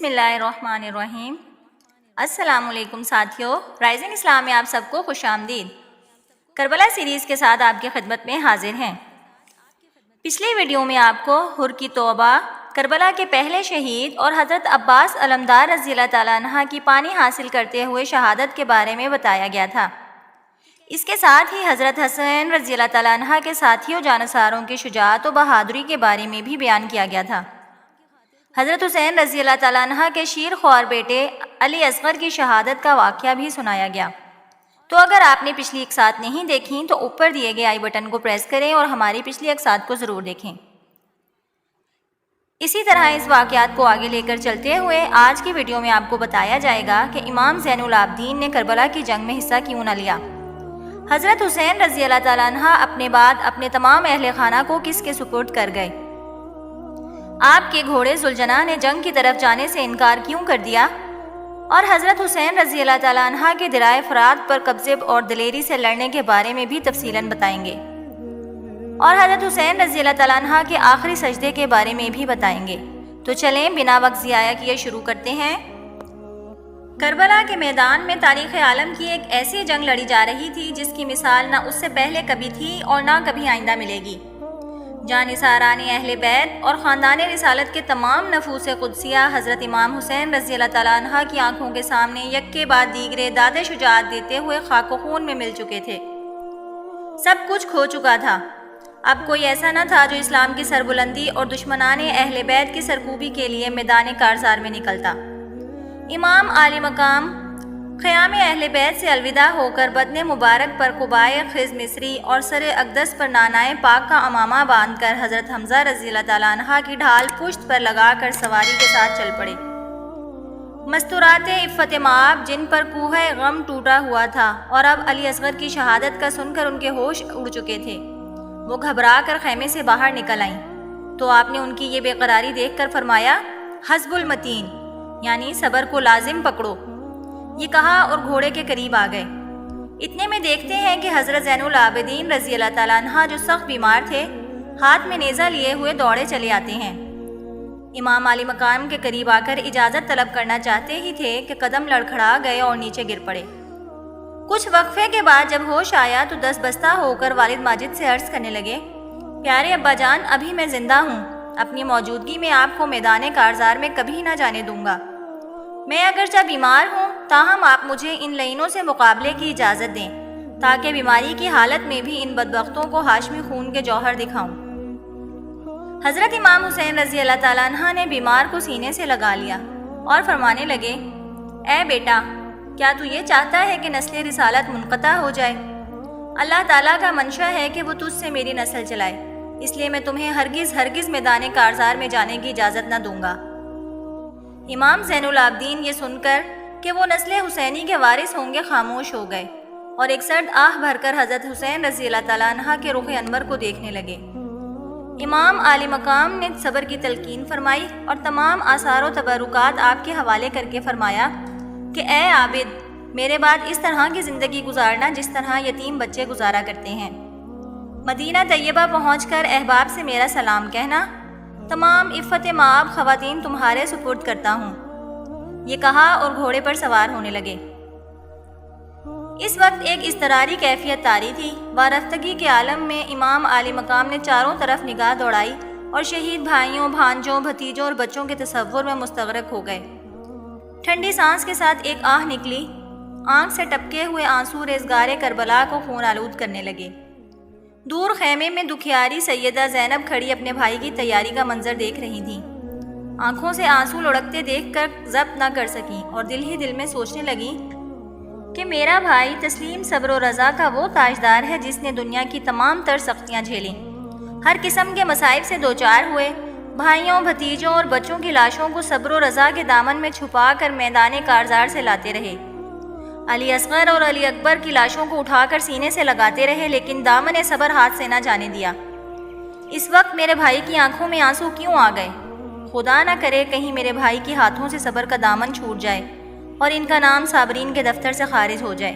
بسم اللہ الرحمن الرحیم۔ السلام علیکم ساتھیو، رائزنگ اسلام میں آپ سب کو خوش آمدید۔ کربلا سیریز کے ساتھ آپ کی خدمت میں حاضر ہیں۔ پچھلی ویڈیو میں آپ کو حر کی توبہ، کربلا کے پہلے شہید اور حضرت عباس علمدار رضی اللہ تعالیٰ عنہ کی پانی حاصل کرتے ہوئے شہادت کے بارے میں بتایا گیا تھا۔ اس کے ساتھ ہی حضرت حسین رضی اللہ تعالیٰ عنہ کے ساتھیوں جانثاروں کی شجاعت و بہادری کے بارے میں بھی بیان کیا گیا تھا۔ حضرت حسین رضی اللہ تعالیٰ عنہ کے شیر خوار بیٹے علی اصغر کی شہادت کا واقعہ بھی سنایا گیا۔ تو اگر آپ نے پچھلی اقساط نہیں دیکھیں تو اوپر دیے گئے آئی بٹن کو پریس کریں اور ہماری پچھلی اقساط کو ضرور دیکھیں۔ اسی طرح اس واقعات کو آگے لے کر چلتے ہوئے آج کی ویڈیو میں آپ کو بتایا جائے گا کہ امام زین العابدین نے کربلا کی جنگ میں حصہ کیوں نہ لیا۔ حضرت حسین رضی اللہ تعالیٰ عنہ اپنے بعد اپنے تمام اہل خانہ کو کس کے سپرد کر گئے؟ آپ کے گھوڑے ذوالجناح نے جنگ کی طرف جانے سے انکار کیوں کر دیا؟ اور حضرت حسین رضی اللہ تعالیٰ عنہ کے درائے فرات پر قبضے اور دلیری سے لڑنے کے بارے میں بھی تفصیلاً بتائیں گے، اور حضرت حسین رضی اللہ تعالیٰ عنہ کے آخری سجدے کے بارے میں بھی بتائیں گے۔ تو چلیں بنا وقت ضائع کیے شروع کرتے ہیں۔ کربلا کے میدان میں تاریخ عالم کی ایک ایسی جنگ لڑی جا رہی تھی جس کی مثال نہ اس سے پہلے کبھی تھی اور نہ کبھی آئندہ ملے گی۔ جانثاران اہل بیت اور خاندان رسالت کے تمام نفوس قدسیہ حضرت امام حسین رضی اللہ تعالیٰ عنہ کی آنکھوں کے سامنے یک کے بعد دیگرے داد شجاعت دیتے ہوئے خاک و خون میں مل چکے تھے۔ سب کچھ کھو چکا تھا۔ اب کوئی ایسا نہ تھا جو اسلام کی سربلندی اور دشمنان اہل بیت کی سرکوبی کے لیے میدان کارزار میں نکلتا۔ امام عالی مقام خیام اہل بیت سے الوداع ہو کر بدن مبارک پر قبائے خز مصری اور سر اقدس پر نانائے پاک کا امامہ باندھ کر حضرت حمزہ رضی اللہ تعالیٰ عنہ کی ڈھال پشت پر لگا کر سواری کے ساتھ چل پڑے۔ مستورات عفت مآب جن پر کوہ غم ٹوٹا ہوا تھا اور اب علی اصغر کی شہادت کا سن کر ان کے ہوش اڑ چکے تھے، وہ گھبرا کر خیمے سے باہر نکل آئیں تو آپ نے ان کی یہ بے قراری دیکھ کر فرمایا، حسب المتین، یعنی صبر کو لازم پکڑو، یہ کہا اور گھوڑے کے قریب آ گئے۔ اتنے میں دیکھتے ہیں کہ حضرت زین العابدین رضی اللہ تعالیٰ عنہ جو سخت بیمار تھے، ہاتھ میں نیزہ لیے ہوئے دوڑے چلے آتے ہیں۔ امام عالی مقام کے قریب آ کر اجازت طلب کرنا چاہتے ہی تھے کہ قدم لڑکھڑا گئے اور نیچے گر پڑے۔ کچھ وقفے کے بعد جب ہوش آیا تو دست بستہ ہو کر والد ماجد سے عرض کرنے لگے، پیارے ابا جان، ابھی میں زندہ ہوں، اپنی موجودگی میں آپ کو میدان کارزار میں کبھی نہ جانے دوں گا۔ میں اگرچہ بیمار ہوں تاہم آپ مجھے ان لعینوں سے مقابلے کی اجازت دیں تاکہ بیماری کی حالت میں بھی ان بدبختوں کو ہاشمی خون کے جوہر دکھاؤں۔ حضرت امام حسین رضی اللہ تعالیٰ عنہ نے بیمار کو سینے سے لگا لیا اور فرمانے لگے، اے بیٹا، کیا تو یہ چاہتا ہے کہ نسل رسالت منقطع ہو جائے؟ اللہ تعالیٰ کا منشا ہے کہ وہ تجھ سے میری نسل چلائے، اس لیے میں تمہیں ہرگز میدان کارزار میں جانے کی اجازت نہ دوں گا۔ امام زین العابدین یہ سن کر کہ وہ نسل حسینی کے وارث ہوں گے خاموش ہو گئے اور ایک سرد آہ بھر کر حضرت حسین رضی اللہ تعالیٰ عنہ کے رخ انور کو دیکھنے لگے۔ امام عالی مقام نے صبر کی تلقین فرمائی اور تمام آثار و تبرکات آپ کے حوالے کر کے فرمایا کہ اے عابد، میرے بعد اس طرح کی زندگی گزارنا جس طرح یتیم بچے گزارا کرتے ہیں۔ مدینہ طیبہ پہنچ کر احباب سے میرا سلام کہنا، تمام عفت مآب خواتین تمہارے سپرد کرتا ہوں، یہ کہا اور گھوڑے پر سوار ہونے لگے۔ اس وقت ایک اضطراری کیفیت طاری تھی۔ وارفتگی کے عالم میں امام عالی مقام نے چاروں طرف نگاہ دوڑائی اور شہید بھائیوں، بھانجوں، بھتیجوں اور بچوں کے تصور میں مستغرق ہو گئے۔ ٹھنڈی سانس کے ساتھ ایک آہ نکلی، آنکھ سے ٹپکے ہوئے آنسو ریزگار کربلا کو خون آلود کرنے لگے۔ دور خیمے میں دکھیاری سیدہ زینب کھڑی اپنے بھائی کی تیاری کا منظر دیکھ رہی تھیں۔ آنکھوں سے آنسو لڑکتے دیکھ کر ضبط نہ کر سکیں اور دل ہی دل میں سوچنے لگی کہ میرا بھائی تسلیم صبر و رضا کا وہ تاجدار ہے جس نے دنیا کی تمام تر سختیاں جھیلیں، ہر قسم کے مصائب سے دوچار ہوئے، بھائیوں، بھتیجوں اور بچوں کی لاشوں کو صبر و رضا کے دامن میں چھپا کر میدان کارزار سے لاتے رہے۔ علی اصغر اور علی اکبر کی لاشوں کو اٹھا کر سینے سے لگاتے رہے لیکن دامن صبر ہاتھ سے نہ جانے دیا۔ اس وقت میرے بھائی کی آنکھوں میں آنسو کیوں آ گئے؟ خدا نہ کرے کہیں میرے بھائی کے ہاتھوں سے صبر کا دامن چھوٹ جائے اور ان کا نام صابرین کے دفتر سے خارج ہو جائے۔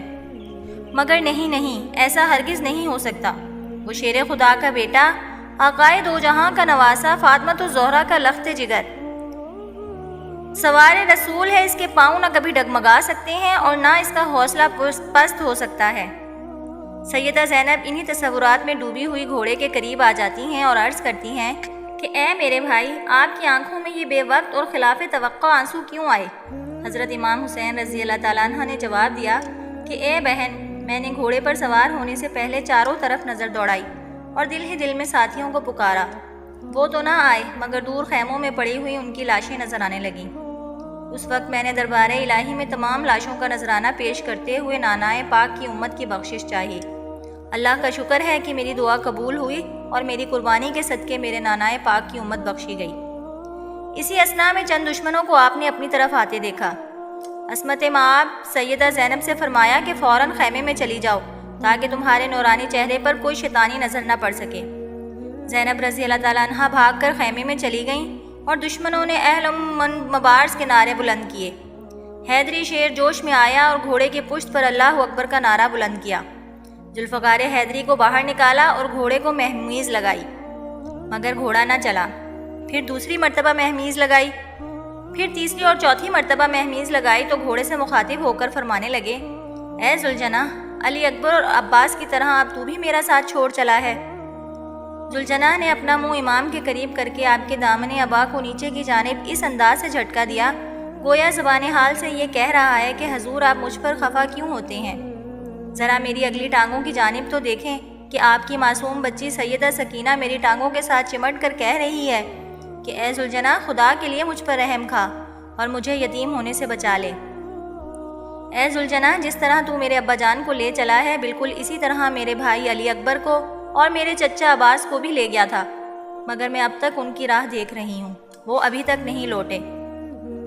مگر نہیں، ایسا ہرگز نہیں ہو سکتا۔ وہ شیر خدا کا بیٹا، آقائے دو جہاں کا نواسا، فاطمۃ الزہرا کا لخت جگر، سوار رسول ہے، اس کے پاؤں نہ کبھی ڈگمگا سکتے ہیں اور نہ اس کا حوصلہ پست ہو سکتا ہے۔ سیدہ زینب انہی تصورات میں ڈوبی ہوئی گھوڑے کے قریب آ جاتی ہیں اور عرض کرتی ہیں کہ اے میرے بھائی، آپ کی آنکھوں میں یہ بے وقت اور خلاف توقع آنسو کیوں آئے؟ حضرت امام حسین رضی اللہ تعالیٰ عنہ نے جواب دیا کہ اے بہن، میں نے گھوڑے پر سوار ہونے سے پہلے چاروں طرف نظر دوڑائی اور دل ہی دل میں ساتھیوں کو پکارا۔ وہ تو نہ آئے مگر دور خیموں میں پڑی ہوئی ان کی لاشیں نظر آنے لگیں۔ اس وقت میں نے دربار الہی میں تمام لاشوں کا نذرانہ پیش کرتے ہوئے نانائے پاک کی امت کی بخشش چاہی۔ اللہ کا شکر ہے کہ میری دعا قبول ہوئی اور میری قربانی کے صدقے میرے نانائے پاک کی امت بخشی گئی۔ اسی اثنا میں چند دشمنوں کو آپ نے اپنی طرف آتے دیکھا۔ عصمت مآب سیدہ زینب سے فرمایا کہ فوراً خیمے میں چلی جاؤ تاکہ تمہارے نورانی چہرے پر کوئی شیطانی نظر نہ پڑ سکے۔ زینب رضی اللہ تعالیٰ عنہ بھاگ کر خیمے میں چلی گئیں اور دشمنوں نے اہل من مبارز کے نعرے بلند کیے۔ حیدری شیر جوش میں آیا اور گھوڑے کی پشت پر اللہ اکبر کا نعرہ بلند کیا۔ ذوالفقار حیدری کو باہر نکالا اور گھوڑے کو مہمیز لگائی مگر گھوڑا نہ چلا۔ پھر دوسری مرتبہ مہمیز لگائی، پھر تیسری اور چوتھی مرتبہ مہمیز لگائی تو گھوڑے سے مخاطب ہو کر فرمانے لگے، اے ذوالجناح، علی اکبر اور عباس کی طرح اب تو بھی میرا ساتھ چھوڑ چلا ہے۔ ذوالجناح نے اپنا منہ امام کے قریب کر کے آپ کے دامن ابا کو نیچے کی جانب اس انداز سے جھٹکا دیا گویا زبان حال سے یہ کہہ رہا ہے کہ حضور آپ مجھ پر خفا کیوں ہوتے ہیں؟ ذرا میری اگلی ٹانگوں کی جانب تو دیکھیں کہ آپ کی معصوم بچی سیدہ سکینہ میری ٹانگوں کے ساتھ چمٹ کر کہہ رہی ہے کہ اے ذوالجناح، خدا کے لیے مجھ پر رحم کھا اور مجھے یتیم ہونے سے بچا لے۔ اے ذوالجناح، جس طرح تو میرے ابا جان کو لے چلا ہے بالکل اسی طرح میرے بھائی علی اکبر کو اور میرے چچا عباس کو بھی لے گیا تھا، مگر میں اب تک ان کی راہ دیکھ رہی ہوں، وہ ابھی تک نہیں لوٹے۔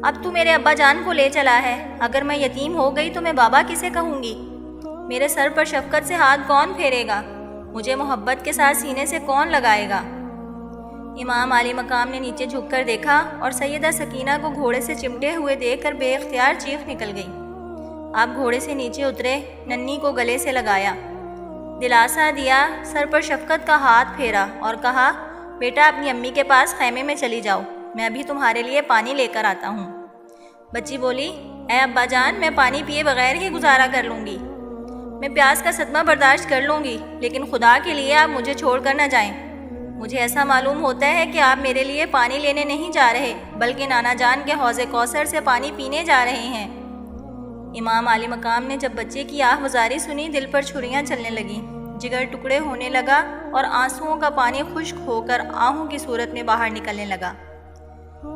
اب تو میرے ابا جان کو لے چلا ہے، اگر میں یتیم ہو گئی تو میں بابا کسے کہوں گی؟ میرے سر پر شفقت سے ہاتھ کون پھیرے گا؟ مجھے محبت کے ساتھ سینے سے کون لگائے گا؟ امام عالی مقام نے نیچے جھک کر دیکھا اور سیدہ سکینہ کو گھوڑے سے چمٹے ہوئے دیکھ کر بے اختیار چیخ نکل گئی۔ آپ گھوڑے سے نیچے اترے، ننھی کو گلے سے لگایا، دلاسا دیا، سر پر شفقت کا ہاتھ پھیرا اور کہا، بیٹا اپنی امی کے پاس خیمے میں چلی جاؤ، میں ابھی تمہارے لیے پانی لے کر آتا ہوں۔ بچی بولی، اے ابا جان، میں پانی پیے بغیر ہی گزارا کر لوں گی، میں پیاس کا صدمہ برداشت کر لوں گی، لیکن خدا کے لیے آپ مجھے چھوڑ کر نہ جائیں۔ مجھے ایسا معلوم ہوتا ہے کہ آپ میرے لیے پانی لینے نہیں جا رہے بلکہ نانا جان کے حوض کوثر سے پانی پینے جا رہے ہیں۔ امام عالی مقام نے جب بچے کی آہ وزاری سنی، دل پر چھریاں چلنے لگیں، جگر ٹکڑے ہونے لگا اور آنسوؤں کا پانی خشک ہو کر آہوں کی صورت میں باہر نکلنے لگا۔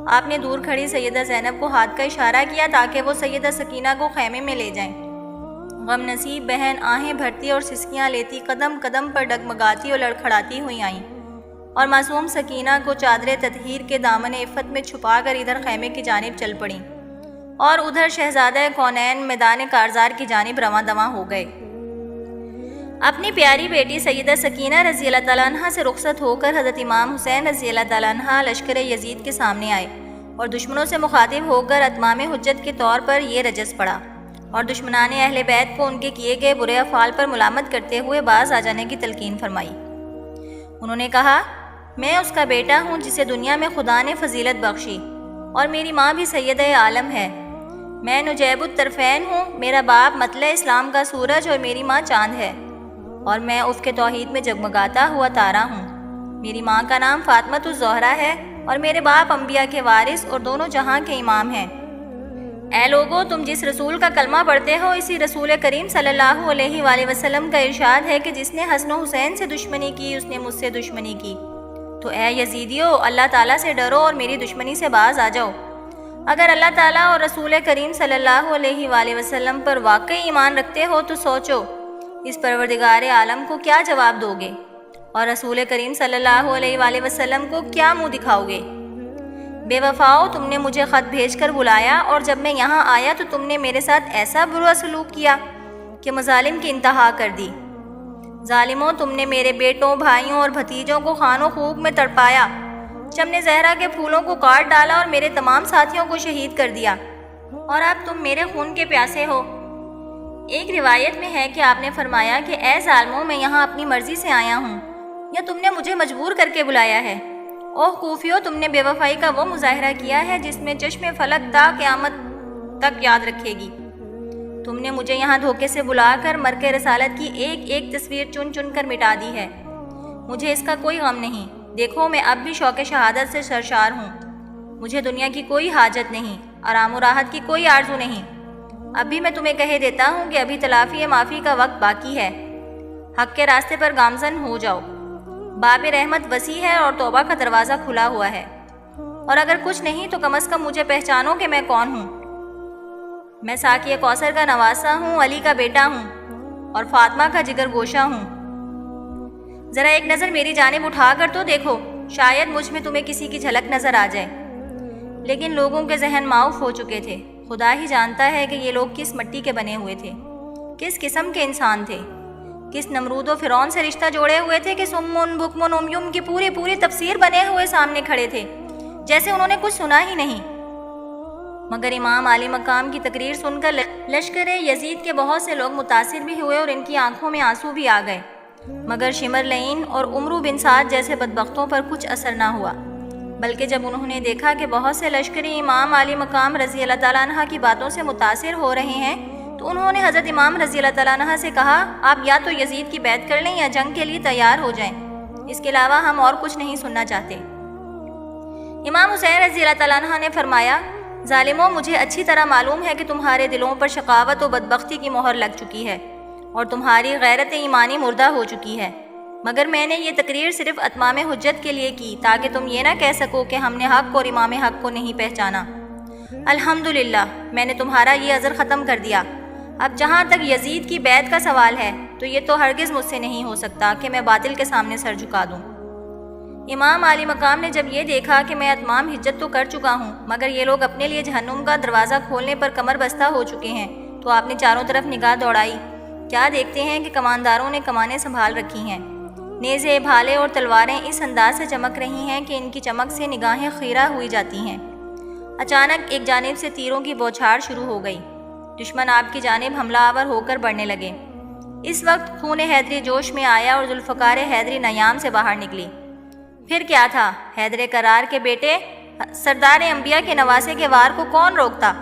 آپ نے دور کھڑی سیدہ زینب کو ہاتھ کا اشارہ کیا تاکہ وہ سیدہ سکینہ کو خیمے میں لے جائیں۔ غم نصیب بہن آہیں بھرتی اور سسکیاں لیتی قدم قدم پر ڈگمگاتی اور لڑکھڑاتی ہوئی آئیں اور معصوم سکینہ کو چادر تطہیر کے دامن عفت میں چھپا کر ادھر خیمے کی جانب چل پڑیں اور ادھر شہزادہ کونین میدان کارزار کی جانب رواں دواں ہو گئے۔ اپنی پیاری بیٹی سیدہ سکینہ رضی اللہ تعالیٰ عنہ سے رخصت ہو کر حضرت امام حسین رضی اللہ تعالیٰ عنہ لشکر یزید کے سامنے آئے اور دشمنوں سے مخاطب ہو کر اتمام حجت کے طور پر یہ رجس پڑا اور دشمنان اہل بیت کو ان کے کیے گئے برے افعال پر ملامت کرتے ہوئے باز آ جانے کی تلقین فرمائی۔ انہوں نے کہا، میں اس کا بیٹا ہوں جسے دنیا میں خدا نے فضیلت بخشی اور میری ماں بھی سیدہ عالم ہے۔ میں نجیب الطرفین ہوں، میرا باپ مطلع اسلام کا سورج اور میری ماں چاند ہے، اور میں اس کے توحید میں جگمگاتا ہوا تارا ہوں۔ میری ماں کا نام فاطمۃ الزہرا ہے اور میرے باپ انبیاء کے وارث اور دونوں جہاں کے امام ہیں۔ اے لوگو، تم جس رسول کا کلمہ پڑھتے ہو، اسی رسول کریم صلی اللہ علیہ وآلہ وسلم کا ارشاد ہے کہ جس نے حسن و حسین سے دشمنی کی اس نے مجھ سے دشمنی کی۔ تو اے یزیدیو، اللہ تعالیٰ سے ڈرو اور میری دشمنی سے باز آ جاؤ۔ اگر اللہ تعالیٰ اور رسول کریم صلی اللہ علیہ وآلہ وسلم پر واقعی ایمان رکھتے ہو تو سوچو اس پروردگار عالم کو کیا جواب دو گے اور رسول کریم صلی اللہ علیہ وآلہ وسلم کو کیا منہ دکھاؤ گے؟ بے وفاؤ، تم نے مجھے خط بھیج کر بلایا اور جب میں یہاں آیا تو تم نے میرے ساتھ ایسا برا سلوک کیا کہ مظالم کی انتہا کر دی۔ ظالموں، تم نے میرے بیٹوں، بھائیوں اور بھتیجوں کو خان و خوب میں تڑپایا، چمن زہرا کے پھولوں کو کاٹ ڈالا اور میرے تمام ساتھیوں کو شہید کر دیا، اور اب تم میرے خون کے پیاسے ہو۔ ایک روایت میں ہے کہ آپ نے فرمایا کہ اے ظالموں، میں یہاں اپنی مرضی سے آیا ہوں یا تم نے مجھے مجبور کر کے بلایا ہے؟ اوہ کوفیو، تم نے بے وفائی کا وہ مظاہرہ کیا ہے جس میں چشم فلک تا قیامت تک یاد رکھے گی۔ تم نے مجھے یہاں دھوکے سے بلا کر مرکز رسالت کی ایک ایک تصویر چن چن کر مٹا دی ہے۔ مجھے اس کا کوئی غم نہیں۔ دیکھو، میں اب بھی شوق شہادت سے سرشار ہوں۔ مجھے دنیا کی کوئی حاجت نہیں، آرام و راحت کی کوئی آرزو نہیں۔ اب بھی میں تمہیں کہہ دیتا ہوں کہ ابھی تلافی معافی کا وقت باقی ہے۔ حق کے راستے پر گامزن ہو جاؤ۔ باب رحمت وسیع ہے اور توبہ کا دروازہ کھلا ہوا ہے۔ اور اگر کچھ نہیں تو کم از کم مجھے پہچانو کہ میں کون ہوں۔ میں ساقی کوثر کا نواسا ہوں، علی کا بیٹا ہوں اور فاطمہ کا جگر گوشہ ہوں۔ ذرا ایک نظر میری جانب اٹھا کر تو دیکھو، شاید مجھ میں تمہیں کسی کی جھلک نظر آ جائے۔ لیکن لوگوں کے ذہن معاف ہو چکے تھے۔ خدا ہی جانتا ہے کہ یہ لوگ کس مٹی کے بنے ہوئے تھے، کس قسم کے انسان تھے، کس نمرود و فرعون سے رشتہ جوڑے ہوئے تھے کہ سمن بکمن امیوم کی پوری تفسیر بنے ہوئے سامنے کھڑے تھے، جیسے انہوں نے کچھ سنا ہی نہیں۔ مگر امام عالی مقام کی تقریر سن کر لشکر یزید کے بہت سے لوگ متاثر بھی ہوئے اور ان کی آنکھوں میں آنسو بھی آ گئے، مگر شمر لعین اور عمرو بن سعد جیسے بدبختوں پر کچھ اثر نہ ہوا، بلکہ جب انہوں نے دیکھا کہ بہت سے لشکری امام عالی مقام رضی اللہ تعالیٰ عنہ کی باتوں سے متاثر ہو رہے ہیں تو انہوں نے حضرت امام رضی اللہ تعالیٰ عنہ سے کہا، آپ یا تو یزید کی بیعت کر لیں یا جنگ کے لیے تیار ہو جائیں، اس کے علاوہ ہم اور کچھ نہیں سننا چاہتے۔ امام حسین رضی اللہ تعالیٰ عنہ نے فرمایا، ظالموں، مجھے اچھی طرح معلوم ہے کہ تمہارے دلوں پر شقاوت و بدبختی کی مہر لگ چکی ہے اور تمہاری غیرت ایمانی مردہ ہو چکی ہے، مگر میں نے یہ تقریر صرف اتمام حجت کے لیے کی تاکہ تم یہ نہ کہہ سکو کہ ہم نے حق اور امام حق کو نہیں پہچانا۔ الحمدللہ، میں نے تمہارا یہ عذر ختم کر دیا۔ اب جہاں تک یزید کی بیعت کا سوال ہے تو یہ تو ہرگز مجھ سے نہیں ہو سکتا کہ میں باطل کے سامنے سر جھکا دوں۔ امام عالی مقام نے جب یہ دیکھا کہ میں اتمام حجت تو کر چکا ہوں مگر یہ لوگ اپنے لیے جہنم کا دروازہ کھولنے پر کمر بستہ ہو چکے ہیں تو آپ نے چاروں طرف نگاہ دوڑائی۔ کیا دیکھتے ہیں کہ کمانداروں نے کمانیں سنبھال رکھی ہیں، نیزے، بھالے اور تلواریں اس انداز سے چمک رہی ہیں کہ ان کی چمک سے نگاہیں خیرہ ہوئی جاتی ہیں۔ اچانک ایک جانب سے تیروں کی بوچھاڑ شروع ہو گئی۔ دشمن آپ کی جانب حملہ آور ہو کر بڑھنے لگے۔ اس وقت خون حیدری جوش میں آیا اور ذوالفقار حیدری نیام سے باہر نکلی۔ پھر کیا تھا؟ حیدر کرار کے بیٹے سردار انبیاء کے نواسے کے وار کو کون روکتا؟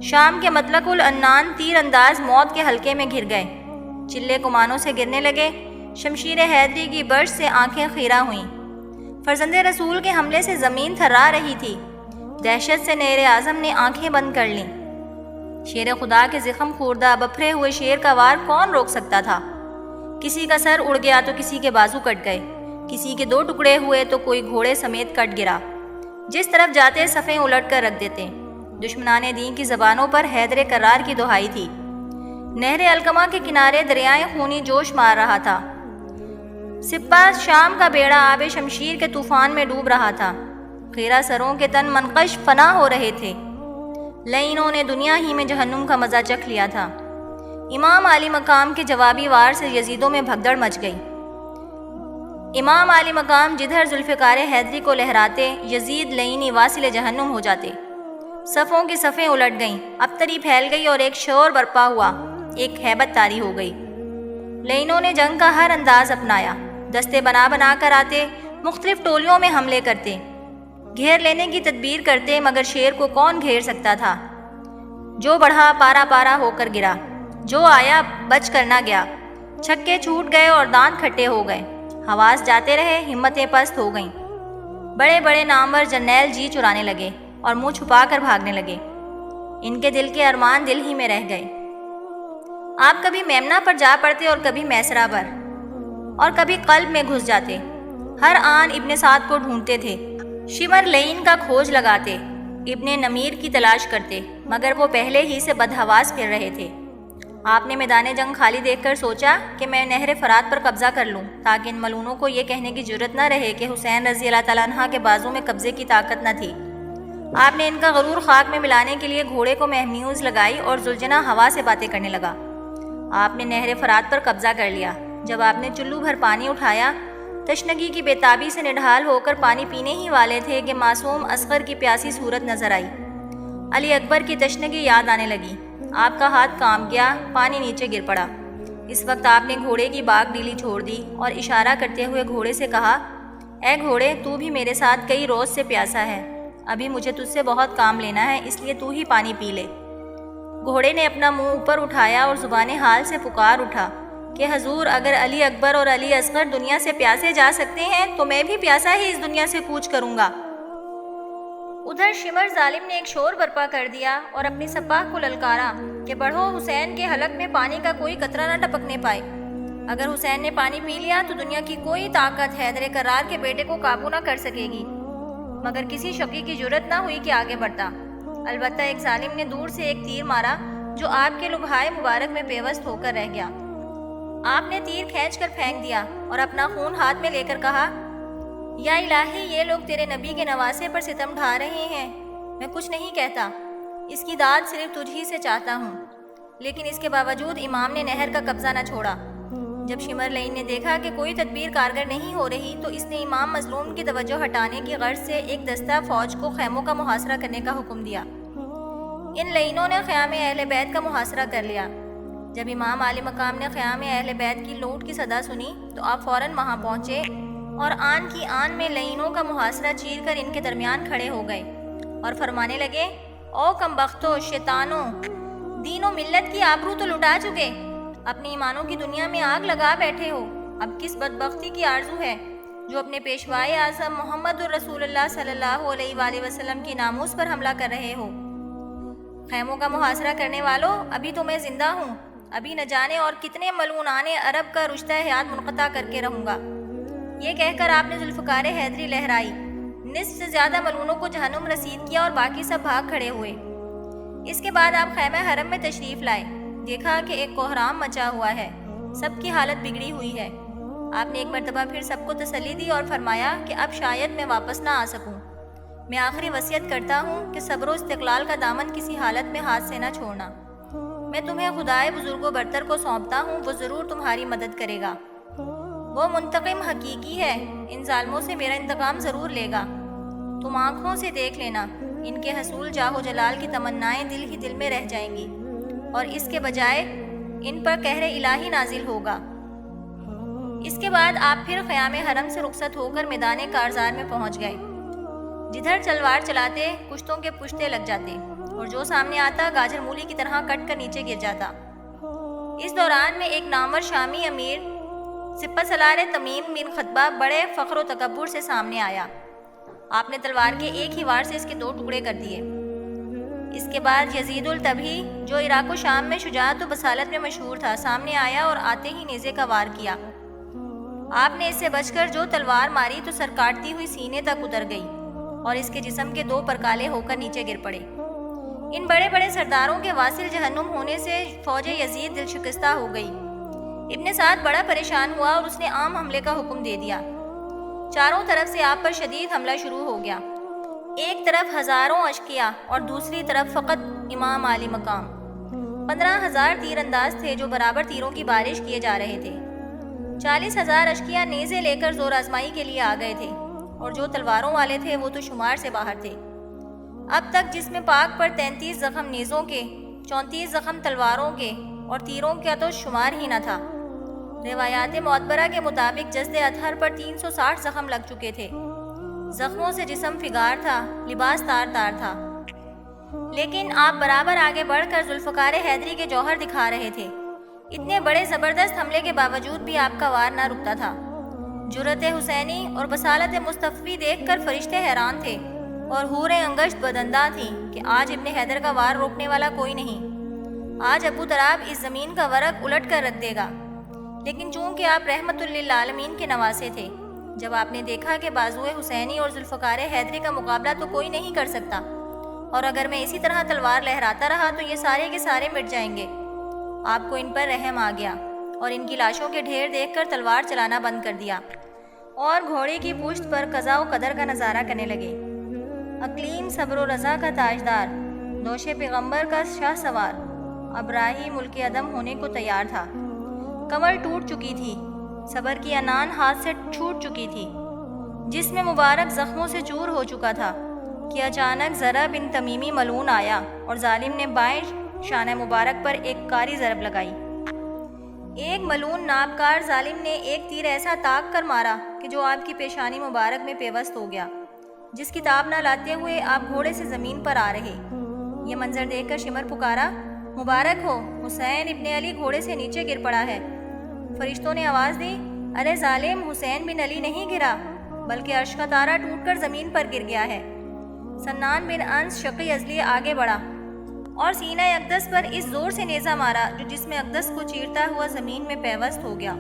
شام کے مطلق العنان تیر انداز موت کے حلقے میں گھر گئے، چلے کمانوں سے گرنے لگے۔ شمشیر حیدری کی برش سے آنکھیں خیرہ ہوئیں۔ فرزند رسول کے حملے سے زمین تھرا رہی تھی۔ دہشت سے نیر اعظم نے آنکھیں بند کر لیں۔ شیر خدا کے زخم خوردہ بپھرے ہوئے شیر کا وار کون روک سکتا تھا؟ کسی کا سر اڑ گیا تو کسی کے بازو کٹ گئے، کسی کے 2 ٹکڑے ہوئے تو کوئی گھوڑے سمیت کٹ گرا۔ جس طرف جاتے صفیں الٹ کر رکھ دیتے۔ دشمنان دین کی زبانوں پر حیدر کرار کی دہائی تھی۔ نہر القمہ کے کنارے دریائے خونی جوش مار رہا تھا۔ سپاہ شام کا بیڑا آب شمشیر کے طوفان میں ڈوب رہا تھا۔ خیرہ سروں کے تن منقش فنا ہو رہے تھے۔ لعینوں نے دنیا ہی میں جہنم کا مزہ چکھ لیا تھا۔ امام عالی مقام کے جوابی وار سے یزیدوں میں بھگدڑ مچ گئی۔ امام عالی مقام جدھر ذوالفقار حیدری کو لہراتے، یزید لعینی واصل جہنم ہو جاتے۔ صفوں کی صفیں الٹ گئیں، ابتری پھیل گئی اور ایک شور برپا ہوا، ایک ہیبت طاری ہو گئی۔ لعینوں نے جنگ کا ہر انداز اپنایا، دستے بنا بنا کر آتے، مختلف ٹولیوں میں حملے کرتے، گھیر لینے کی تدبیر کرتے، مگر شیر کو کون گھیر سکتا تھا؟ جو بڑھا پارا پارا ہو کر گرا، جو آیا بچ کر نہ گیا۔ چھکے چھوٹ گئے اور دانت کھٹے ہو گئے، حواس جاتے رہے، ہمتیں پست ہو گئیں۔ بڑے بڑے نامور جرنیل جی چرانے لگے اور منہ چھپا کر بھاگنے لگے۔ ان کے دل کے ارمان دل ہی میں رہ گئے۔ آپ کبھی میمنہ پر جا پڑتے اور کبھی میسرہ پر، اور کبھی قلب میں گھس جاتے۔ ہر آن ابن سعد کو ڈھونڈتے تھے، شمر لعین کا کھوج لگاتے، ابن نمیر کی تلاش کرتے، مگر وہ پہلے ہی سے بدحواس پھر رہے تھے۔ آپ نے میدان جنگ خالی دیکھ کر سوچا کہ میں نہر فرات پر قبضہ کر لوں تاکہ ان ملونوں کو یہ کہنے کی جرت نہ رہے کہ حسین رضی اللہ تعالیٰ عنہ کے بازو میں قبضے کی طاقت نہ تھی۔ آپ نے ان کا غرور خاک میں ملانے کے لیے گھوڑے کو مہمیوز لگائی اور ذوالجناح ہوا سے باتیں کرنے لگا۔ آپ نے نہر فرات پر قبضہ کر لیا۔ جب آپ نے چلو بھر پانی اٹھایا، تشنگی کی بےتابی سے نڈھال ہو کر پانی پینے ہی والے تھے کہ معصوم اصغر کی پیاسی صورت نظر آئی۔ علی اکبر کی تشنگی یاد آنے لگی۔ آپ کا ہاتھ کانپ گیا، پانی نیچے گر پڑا۔ اس وقت آپ نے گھوڑے کی باگ ڈیلی چھوڑ دی اور اشارہ کرتے ہوئے گھوڑے سے کہا، اے گھوڑے، تو بھی میرے ساتھ کئی روز سے پیاسا ہے، ابھی مجھے تجھ سے بہت کام لینا ہے، اس لیے تو ہی پانی پی لے۔ گھوڑے نے اپنا منہ اوپر اٹھایا اور زبان حال سے پکار اٹھا کہ حضور، اگر علی اکبر اور علی اصغر دنیا سے پیاسے جا سکتے ہیں تو میں بھی پیاسا ہی اس دنیا سے کوچ کروں گا۔ ادھر شمر ظالم نے ایک شور برپا کر دیا اور اپنی سپاہ کو للکارا کہ بڑھو، حسین کے حلق میں پانی کا کوئی قطرہ نہ ٹپکنے پائے۔ اگر حسین نے پانی پی لیا تو دنیا کی کوئی طاقت حیدر کرار کے بیٹے کو قابو نہ کر سکے گی۔ مگر کسی شقی کی جرت نہ ہوئی کہ آگے بڑھتا۔ البتہ ایک ظالم نے دور سے ایک تیر مارا جو آپ کے لبھائے مبارک میں پیوست ہو کر رہ گیا۔ آپ نے تیر کھینچ کر پھینک دیا اور اپنا خون ہاتھ میں لے کر کہا، یا الہی، یہ لوگ تیرے نبی کے نواسے پر ستم ڈھا رہے ہیں، میں کچھ نہیں کہتا، اس کی داد صرف تجھ ہی سے چاہتا ہوں۔ لیکن اس کے باوجود امام نے نہر کا قبضہ نہ چھوڑا۔ جب شمر لعین نے دیکھا کہ کوئی تدبیر کارگر نہیں ہو رہی تو اس نے امام مظلوم کی توجہ ہٹانے کی غرض سے ایک دستہ فوج کو خیموں کا محاصرہ کرنے کا حکم دیا۔ ان لعینوں نے خیام اہل بیت کا محاصرہ کر لیا۔ جب امام عالی مقام نے خیام اہل بیت کی لوٹ کی صدا سنی تو آپ فوراً وہاں پہنچے اور آن کی آن میں لعینوں کا محاصرہ چیر کر ان کے درمیان کھڑے ہو گئے اور فرمانے لگے، او کمبختو، شیطانوں، دین و ملت کی آبرو تو لٹا چکے، اپنی ایمانوں کی دنیا میں آگ لگا بیٹھے ہو۔ اب کس بدبختی کی آرزو ہے جو اپنے پیشوائے اعظم محمد الرسول اللہ صلی اللہ علیہ وآلہ وسلم کی ناموس پر حملہ کر رہے ہو؟ خیموں کا محاصرہ کرنے والوں، ابھی تو میں زندہ ہوں، ابھی نہ جانے اور کتنے ملعونان عرب کا رشتہ حیات منقطع کر کے رہوں گا۔ یہ کہہ کر آپ نے ذوالفقار حیدری لہرائی، نصف سے زیادہ ملعونوں کو جہنم رسید کیا اور باقی سب بھاگ کھڑے ہوئے۔ اس کے بعد آپ خیمہ حرم میں تشریف لائے، دیکھا کہ ایک کوہرام مچا ہوا ہے، سب کی حالت بگڑی ہوئی ہے۔ آپ نے ایک مرتبہ پھر سب کو تسلی دی اور فرمایا کہ اب شاید میں واپس نہ آ سکوں، میں آخری وصیت کرتا ہوں کہ صبر و استقلال کا دامن کسی حالت میں ہاتھ سے نہ چھوڑنا۔ میں تمہیں خدائے بزرگ و برتر کو سونپتا ہوں، وہ ضرور تمہاری مدد کرے گا، وہ منتقم حقیقی ہے، ان ظالموں سے میرا انتقام ضرور لے گا۔ تم آنکھوں سے دیکھ لینا، ان کے حصول جاہ و جلال کی تمنائیں دل ہی دل میں رہ جائیں گی اور اس کے بجائے ان پر قہر الہی نازل ہوگا۔ اس کے بعد آپ پھر خیام حرم سے رخصت ہو کر میدان کارزار میں پہنچ گئے۔ جدھر تلوار چلاتے کشتوں کے پشتے لگ جاتے اور جو سامنے آتا گاجر مولی کی طرح کٹ کر نیچے گر جاتا۔ اس دوران میں ایک نامور شامی امیر سپہ سالار تمیم بن خطبہ بڑے فخر و تکبر سے سامنے آیا۔ آپ نے تلوار کے ایک ہی وار سے اس کے 2 ٹکڑے کر دیے۔ اس کے بعد یزید الطبی، جو عراق و شام میں شجاعت و بصالت میں مشہور تھا، سامنے آیا اور آتے ہی نیزے کا وار کیا۔ آپ نے اس سے بچ کر جو تلوار ماری تو سر کاٹتی ہوئی سینے تک اتر گئی اور اس کے جسم کے 2 پرکالے ہو کر نیچے گر پڑے۔ ان بڑے بڑے سرداروں کے واصل جہنم ہونے سے فوج یزید دل شکستہ ہو گئی۔ ابن سعد بڑا پریشان ہوا اور اس نے عام حملے کا حکم دے دیا۔ چاروں طرف سے آپ پر شدید حملہ شروع ہو گیا، ایک طرف ہزاروں اشقیاء اور دوسری طرف فقط امام عالی مقام۔ 15,000 تیر انداز تھے جو برابر تیروں کی بارش کیے جا رہے تھے۔ 40,000 اشقیاء نیزے لے کر زور آزمائی کے لیے آ گئے تھے اور جو تلواروں والے تھے وہ تو شمار سے باہر تھے۔ اب تک جسم پاک پر 33 زخم نیزوں کے، 34 زخم تلواروں کے اور تیروں کا تو شمار ہی نہ تھا۔ روایات معتبرہ کے مطابق جسد اطہر پر 360 زخم لگ چکے تھے۔ زخموں سے جسم فگار تھا، لباس تار تار تھا، لیکن آپ برابر آگے بڑھ کر ذوالفقار حیدری کے جوہر دکھا رہے تھے۔ اتنے بڑے زبردست حملے کے باوجود بھی آپ کا وار نہ رکتا تھا۔ جرأت حسینی اور بصالت مصطفی دیکھ کر فرشتے حیران تھے اور حوریں انگشت بدنداں تھیں کہ آج ابن حیدر کا وار روکنے والا کوئی نہیں، آج ابو تراب اس زمین کا ورق الٹ کر رکھ دے گا۔ لیکن چونکہ آپ رحمت للعالمین کے نواسے تھے، جب آپ نے دیکھا کہ بازوئے حسینی اور ذوالفقار حیدری کا مقابلہ تو کوئی نہیں کر سکتا اور اگر میں اسی طرح تلوار لہراتا رہا تو یہ سارے کے سارے مٹ جائیں گے، آپ کو ان پر رحم آ گیا اور ان کی لاشوں کے ڈھیر دیکھ کر تلوار چلانا بند کر دیا اور گھوڑے کی پشت پر قضا و قدر کا نظارہ کرنے لگے۔ اقلیم صبر و رضا کا تاجدار، دوش پیغمبر کا شاہ سوار، اب راہی ملک عدم ہونے کو تیار تھا۔ کمر ٹوٹ چکی تھی، صبر کی عنان ہاتھ سے چھوٹ چکی تھی، جسم مبارک زخموں سے چور ہو چکا تھا کہ اچانک زرہ بن تمیمی ملعون آیا اور ظالم نے بائیں شانہ مبارک پر ایک کاری ضرب لگائی۔ ایک ملعون نابکار ظالم نے ایک تیر ایسا تاک کر مارا کہ جو آپ کی پیشانی مبارک میں پیوست ہو گیا، جس کتاب نہ لاتے ہوئے آپ گھوڑے سے زمین پر آ رہے۔ یہ منظر دیکھ کر شمر پکارا، مبارک ہو، حسین ابن علی گھوڑے سے نیچے گر پڑا ہے۔ فرشتوں نے آواز دی، ارے ظالم، حسین بن علی نہیں گرا بلکہ عرش کا تارا ٹوٹ کر زمین پر گر گیا ہے۔ سنان بن انس شقی ازلی آگے بڑھا اور سینہ اقدس پر اس زور سے نیزہ مارا جو جسم اقدس کو چیرتا ہوا زمین میں پیوست ہو گیا۔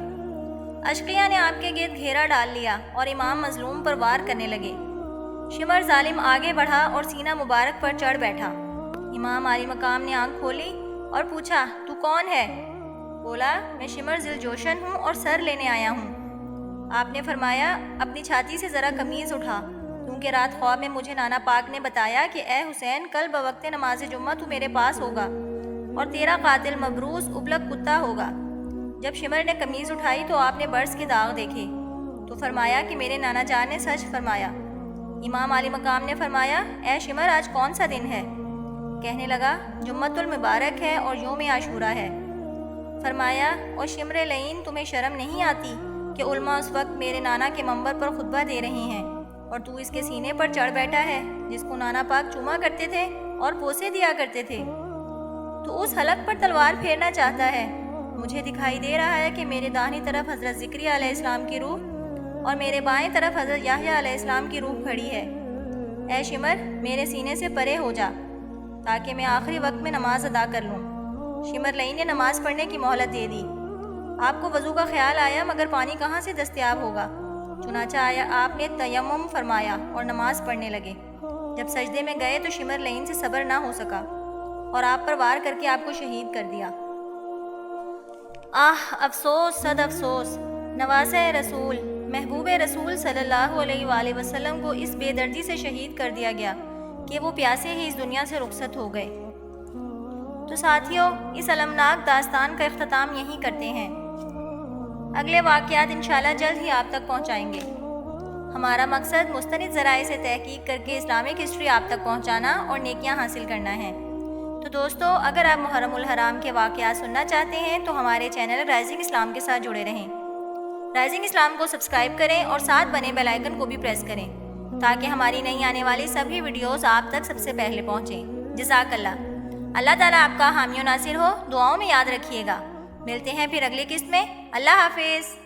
اشقیاء نے آپ کے گرد گھیرا ڈال لیا اور امام مظلوم پر وار کرنے لگے۔ شمر ظالم آگے بڑھا اور سینہ مبارک پر چڑھ بیٹھا۔ امام عالی مقام نے آنکھ کھولی اور پوچھا، تو کون ہے؟ بولا، میں شمر ذی الجوشن ہوں اور سر لینے آیا ہوں۔ آپ نے فرمایا، اپنی چھاتی سے ذرا قمیض اٹھا، کیونکہ رات خواب میں مجھے نانا پاک نے بتایا کہ اے حسین، کل بوقت نماز جمعہ تو میرے پاس ہوگا اور تیرا قاتل مبروس ابلک کتا ہوگا۔ جب شمر نے قمیض اٹھائی تو آپ نے برس کے داغ دیکھے تو فرمایا کہ میرے نانا جان نے سچ فرمایا۔ امام عالی مقام نے فرمایا، اے شمر، آج کون سا دن ہے؟ کہنے لگا، جمعۃ المبارک ہے اور یوم عاشورہ ہے۔ فرمایا، اور شمر لعین، تمہیں شرم نہیں آتی کہ علماء اس وقت میرے نانا کے منبر پر خطبہ دے رہے ہیں اور تو اس کے سینے پر چڑھ بیٹھا ہے جس کو نانا پاک چوما کرتے تھے اور بوسے دیا کرتے تھے؟ تو اس حلق پر تلوار پھیرنا چاہتا ہے۔ مجھے دکھائی دے رہا ہے کہ میرے داہنی طرف حضرت زکریا علیہ السلام کی روح اور میرے بائیں طرف حضرت یحییٰ علیہ السلام کی روح کھڑی ہے۔ اے شمر، میرے سینے سے پرے ہو جا تاکہ میں آخری وقت میں نماز ادا کر لوں۔ شمر لعین نے نماز پڑھنے کی مہلت دے دی۔ آپ کو وضو کا خیال آیا مگر پانی کہاں سے دستیاب ہوگا؟ چنانچہ آپ نے تیمم فرمایا اور نماز پڑھنے لگے۔ جب سجدے میں گئے تو شمر لعین سے صبر نہ ہو سکا اور آپ پر وار کر کے آپ کو شہید کر دیا۔ آہ، افسوس، صد افسوس! نواسہ رسول، محبوب رسول صلی اللہ علیہ وآلہ وسلم کو اس بے دردی سے شہید کر دیا گیا کہ وہ پیاسے ہی اس دنیا سے رخصت ہو گئے۔ تو ساتھیوں، اس المناک داستان کا اختتام یہیں کرتے ہیں۔ اگلے واقعات انشاءاللہ جلد ہی آپ تک پہنچائیں گے۔ ہمارا مقصد مستند ذرائع سے تحقیق کر کے اسلامک ہسٹری آپ تک پہنچانا اور نیکیاں حاصل کرنا ہے۔ تو دوستو، اگر آپ محرم الحرام کے واقعات سننا چاہتے ہیں تو ہمارے چینل رائزنگ اسلام کے ساتھ جڑے رہیں۔ رائزنگ اسلام کو سبسکرائب کریں اور ساتھ بنے بیل آئیکن کو بھی پریس کریں تاکہ ہماری نئی آنے والی سبھی ویڈیوز آپ تک سب سے پہلے پہنچیں۔ جزاک اللہ۔ اللہ تعالیٰ آپ کا حامی و ناصر ہو، دعاؤں میں یاد رکھیے گا۔ ملتے ہیں پھر اگلی قسط میں۔ اللہ حافظ۔